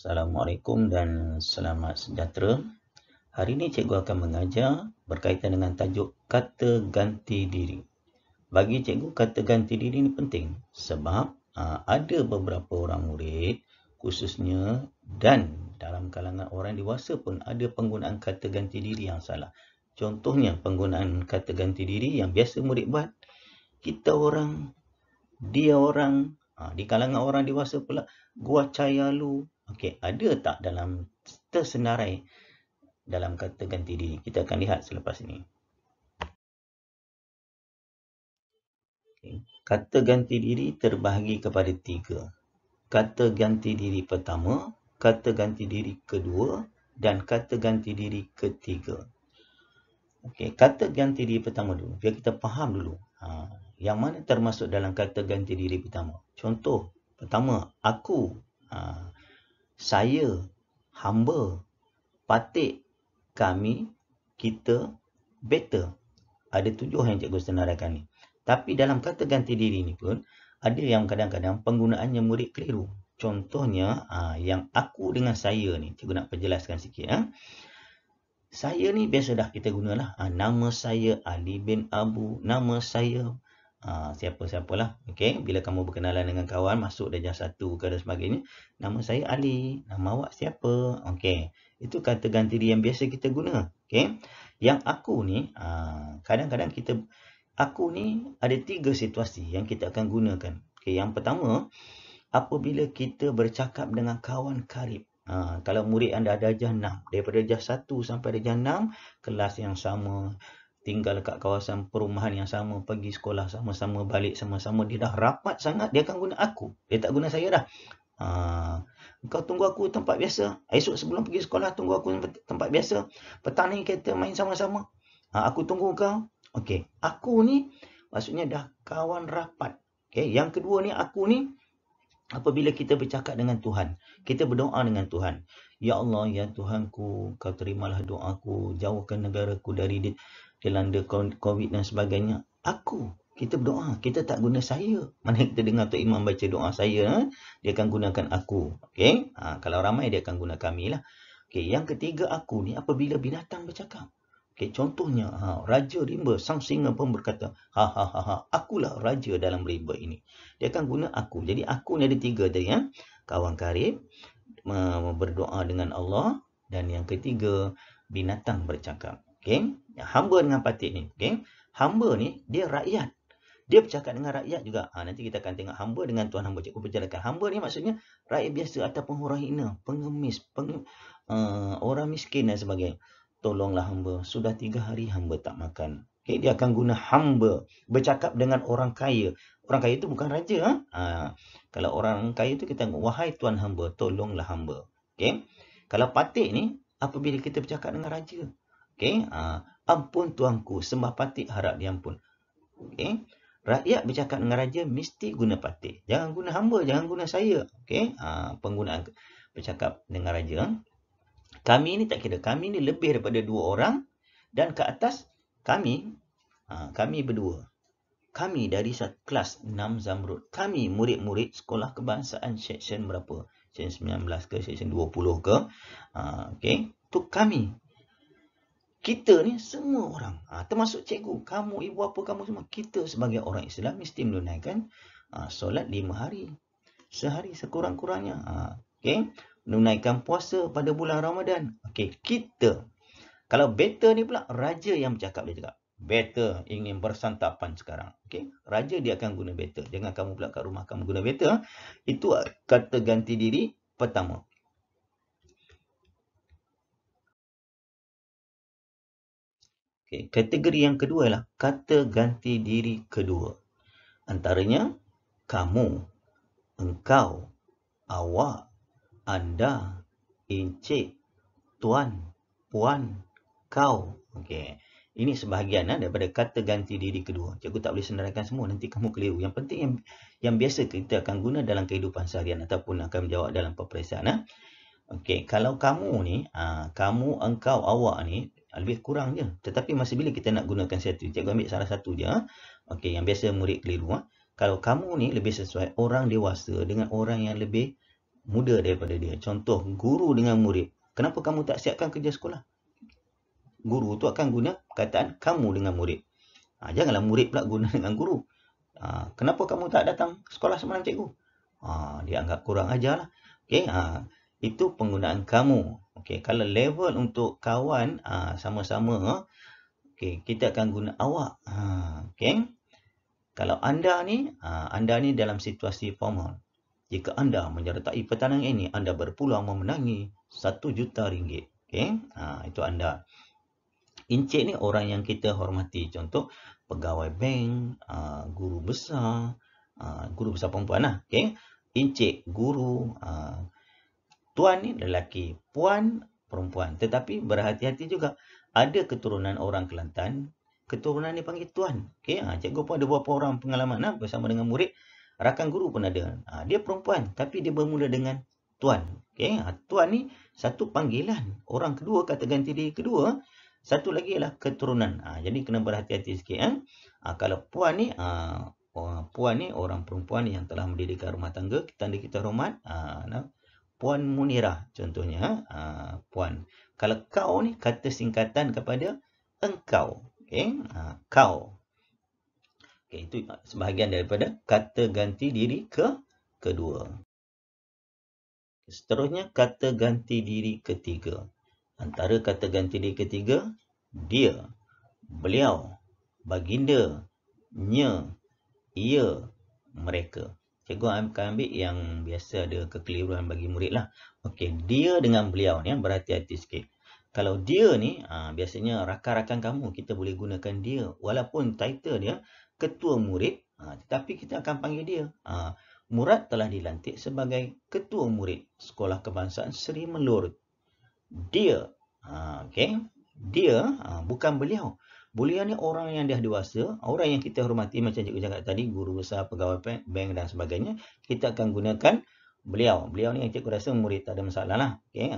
Assalamualaikum dan selamat sejahtera. Hari ini cikgu akan mengajar berkaitan dengan tajuk kata ganti diri. Bagi cikgu, kata ganti diri ini penting sebab ada beberapa orang murid khususnya dan dalam kalangan orang dewasa pun ada penggunaan kata ganti diri yang salah. Contohnya penggunaan kata ganti diri yang biasa murid buat, kita orang, dia orang, di kalangan orang dewasa pula, gua caya lu. Okey, ada tak dalam tersenarai dalam kata ganti diri? Kita akan lihat selepas ini. Okay. Kata ganti diri terbahagi kepada 3. Kata ganti diri pertama, kata ganti diri kedua dan kata ganti diri ketiga. Okey, kata ganti diri pertama dulu. Biar kita faham dulu. Yang mana termasuk dalam kata ganti diri pertama? Contoh pertama, aku, saya, hamba, patik, kami, kita, better. Ada 7 yang cikgu senaraikan ni. Tapi dalam kata ganti diri ni pun, ada yang kadang-kadang penggunaannya murid keliru. Contohnya, yang aku dengan saya ni, cikgu nak perjelaskan sikit. Saya ni biasa dah kita gunalah. Nama saya Ali bin Abu, nama saya siapa-siapalah. Okey, bila kamu berkenalan dengan kawan, masuk darjah 1 ke dan sebagainya, nama saya Ali, nama awak siapa? Okey, itu kata ganti diri yang biasa kita guna. Okey, yang aku ni, kadang-kadang aku ni ada 3 situasi yang kita akan gunakan. Okey, yang pertama, apabila kita bercakap dengan kawan karib. Kalau murid anda ada darjah 6, daripada darjah 1 sampai darjah 6, kelas yang sama, tinggal kat kawasan perumahan yang sama, pergi sekolah sama-sama, balik sama-sama, dia dah rapat sangat, dia akan guna aku. Dia tak guna saya dah. Kau tunggu aku tempat biasa. Esok sebelum pergi sekolah, tunggu aku tempat biasa. Petang ni kita main sama-sama. Aku tunggu kau. Okey, aku ni maksudnya dah kawan rapat. Okey, yang kedua ni, aku ni apabila kita bercakap dengan Tuhan, kita berdoa dengan Tuhan. Ya Allah, ya Tuhanku, kau terimalah doaku, jauhkan negaraku dari dilanda COVID dan sebagainya. Kita berdoa, kita tak guna saya. Mana kita dengar Tok Imam baca doa saya, dia akan gunakan aku. Okey? Kalau ramai dia akan guna kami lah. Okey, yang ketiga aku ni apabila binatang bercakap. Okey, contohnya raja rimba, sang singa pun berkata, akulah raja dalam rimba ini. Dia akan guna aku. Jadi aku ni ada 3 tadi ya. Kawan karib, berdoa dengan Allah, dan yang ketiga binatang bercakap. Okey, hamba dengan patik ni. Okey, hamba ni dia rakyat. Dia bercakap dengan rakyat juga. Nanti kita akan tengok hamba dengan tuan hamba. Cikgu perjelaskan. Hamba ni maksudnya rakyat biasa ataupun orang hina, pengemis, orang miskin dan sebagainya. Tolonglah hamba. Sudah 3 hari hamba tak makan. Okay, dia akan guna hamba. Bercakap dengan orang kaya. Orang kaya itu bukan raja. Kalau orang kaya itu kita tengok, wahai tuan hamba, tolonglah hamba. Okay. Kalau patik ni, apabila kita bercakap dengan raja. Okay. Ampun tuanku, sembah patik harap diampun. Okay. Rakyat bercakap dengan raja mesti guna patik. Jangan guna hamba, jangan guna saya. Okay. Penggunaan bercakap dengan raja. Kami ni tak kira. Kami ni lebih daripada 2 orang. Dan ke atas kami berdua. Kami dari kelas 6 Zamrud. Kami murid-murid sekolah kebangsaan seksyen berapa? Seksyen 19 ke, seksyen 20 ke. Okay. Itu kami. Kita ni semua orang. Termasuk cikgu. Kamu, ibu apa, kamu semua. Kita sebagai orang Islam mesti menunaikan solat 5 hari. Sehari sekurang-kurangnya. Okay. Menunaikan puasa pada bulan Ramadan. Okay. Kita. Kalau better ni pula, raja yang bercakap, dia cakap, better ingin bersantapan sekarang. Okay. Raja dia akan guna better. Jangan kamu pula kat rumah kamu guna better. Itu kata ganti diri pertama. Okay. Kategori yang kedua ialah kata ganti diri kedua. Antaranya, kamu, engkau, awak, anda, encik, tuan, puan, kau. Okey. Ini sebahagian daripada kata ganti diri kedua. Cikgu tak boleh senaraikan semua, nanti kamu keliru. Yang penting yang biasa kita akan guna dalam kehidupan seharian ataupun akan menjawab dalam peperiksaan. Okey, kalau kamu ni, kamu, engkau, awak ni lebih kurang je. Tetapi masa bila kita nak gunakan satu, cikgu ambil salah satu je. Okey, yang biasa murid keliru. Kalau kamu ni lebih sesuai orang dewasa dengan orang yang lebih muda daripada dia. Contoh, guru dengan murid. Kenapa kamu tak siapkan kerja sekolah? Guru tu akan guna perkataan kamu dengan murid. Janganlah murid pula guna dengan guru. Kenapa kamu tak datang sekolah semalam cikgu? Dia anggap kurang ajar lah. Okay, itu penggunaan kamu. Okay, kalau level untuk kawan, sama-sama, okay, kita akan guna awak. Okay. Kalau anda ni dalam situasi formal. Jika anda menyertai pertandingan ini, anda berpeluang memenangi RM1 juta. Okay, itu anda. Encik ni orang yang kita hormati. Contoh, pegawai bank, guru besar perempuan lah. Okay. Encik, guru, tuan ni lelaki, puan perempuan. Tetapi berhati-hati juga. Ada keturunan orang Kelantan, keturunan ni panggil tuan. Okay. Cikgu pun ada beberapa orang pengalaman bersama dengan murid. Rakan guru pun ada. Dia perempuan, tapi dia bermula dengan tuan. Okay. Tuan ni satu panggilan. Orang kedua kata ganti diri kedua. Satu lagi ialah keturunan. Jadi kena berhati-hati sikit. Kalau puan ni orang perempuan yang telah mendirikan rumah tangga, tanda kita hormat. Puan Munirah contohnya. Puan. Kalau kau ni kata singkatan kepada engkau. Okay? Kau. Okay, itu sebahagian daripada kata ganti diri kedua. Seterusnya kata ganti diri ketiga. Antara kata ganti diri ketiga, dia, beliau, baginda, nya, ia, mereka. Cikgu akan ambil yang biasa ada kekeliruan bagi murid lah. Okey, dia dengan beliau ni berhati-hati sikit. Kalau dia ni, biasanya rakan-rakan kamu kita boleh gunakan dia. Walaupun title dia ketua murid, tetapi kita akan panggil dia. Murad telah dilantik sebagai ketua murid Sekolah Kebangsaan Seri Melur. Dia, okay? Dia bukan beliau. Beliau ni orang yang dah dewasa, orang yang kita hormati macam cikgu cakap tadi, guru besar, pegawai bank dan sebagainya. Kita akan gunakan beliau. Beliau ni yang cikgu rasa murid tak ada masalah lah. Okay?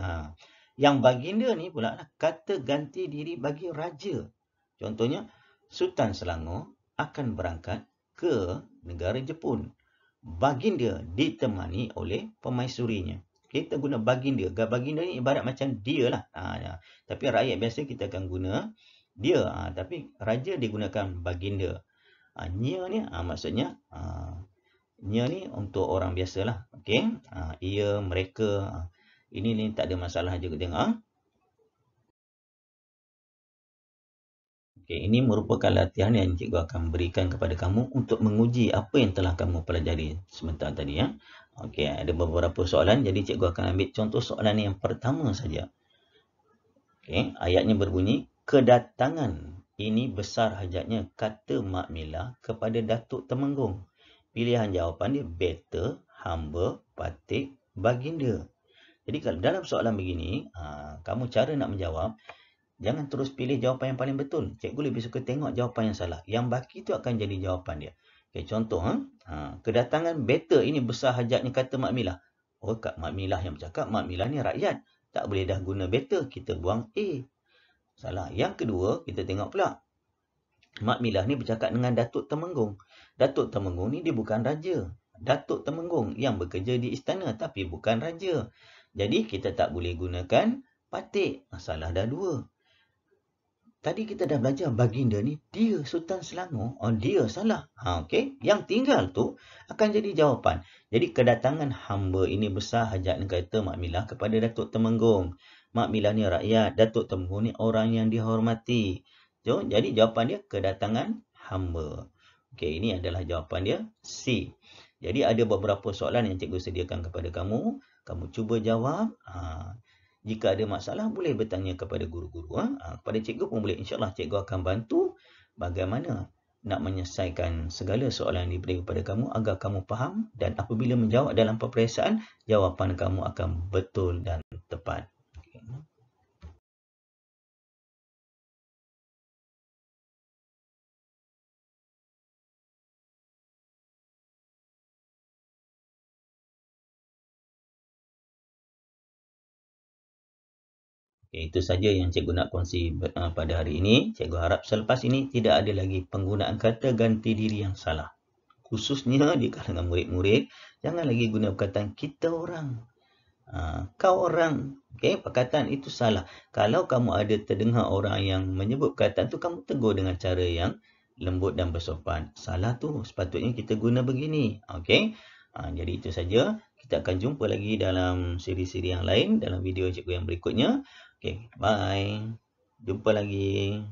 Yang baginda ni pula kata ganti diri bagi raja. Contohnya, Sultan Selangor akan berangkat ke negara Jepun. Baginda ditemani oleh pemaisurinya. Kita guna baginda. Baginda ni ibarat macam dia lah. Tapi rakyat biasa kita akan guna dia. Tapi raja digunakan baginda. Nya ni maksudnya nya ni untuk orang biasa lah. Okay? Ia, mereka. Ini ni tak ada masalah juga tengok. Okay, ini merupakan latihan yang cikgu akan berikan kepada kamu untuk menguji apa yang telah kamu pelajari sebentar tadi. Okey, ada beberapa soalan. Jadi cikgu akan ambil contoh soalan yang pertama saja. Okey, ayatnya berbunyi, kedatangan ini besar hajatnya kata Mak Mila kepada Datuk Temenggung. Pilihan jawapan dia better, hamba, patik, baginda. Jadi kalau dalam soalan begini, kamu cara nak menjawab, jangan terus pilih jawapan yang paling betul. Cikgu lebih suka tengok jawapan yang salah. Yang baki tu akan jadi jawapan dia. Okay, contoh, kedatangan better ini besar hajatnya kata Mak Milah. Oh, Mak Milah yang bercakap, Mak Milah ni rakyat. Tak boleh dah guna better, kita buang A. Salah. Yang kedua, kita tengok pula. Mak Milah ni bercakap dengan Datuk Temenggung. Datuk Temenggung ni dia bukan raja. Datuk Temenggung yang bekerja di istana tapi bukan raja. Jadi kita tak boleh gunakan patik. Salah dah dua. Tadi kita dah belajar baginda ni, dia Sultan Selangor. Dia salah. Okay. Yang tinggal tu akan jadi jawapan. Jadi kedatangan hamba ini besar hajat kata Mak Milah kepada Datuk Temenggung. Mak Milah ni rakyat. Datuk Temenggung ni orang yang dihormati. Jadi jawapan dia kedatangan hamba. Okay, ini adalah jawapan dia C. Jadi ada beberapa soalan yang cikgu sediakan kepada kamu. Kamu cuba jawab. Jika ada masalah, boleh bertanya kepada guru-guru. Kepada cikgu pun boleh. InsyaAllah cikgu akan bantu bagaimana nak menyelesaikan segala soalan yang diberi kepada kamu agar kamu faham dan apabila menjawab dalam peperiksaan, jawapan kamu akan betul dan tepat. Okay. Itu saja yang cikgu nak kongsi pada hari ini. Cikgu harap selepas ini tidak ada lagi penggunaan kata ganti diri yang salah. Khususnya di kalangan murid-murid, jangan lagi guna perkataan kita orang. Kau orang. Okey, perkataan itu salah. Kalau kamu ada terdengar orang yang menyebut perkataan tu, kamu tegur dengan cara yang lembut dan bersopan. Salah tu, sepatutnya kita guna begini. Okey. Jadi itu saja. Kita akan jumpa lagi dalam siri-siri yang lain, dalam video cikgu yang berikutnya. Okey, bye. Jumpa lagi.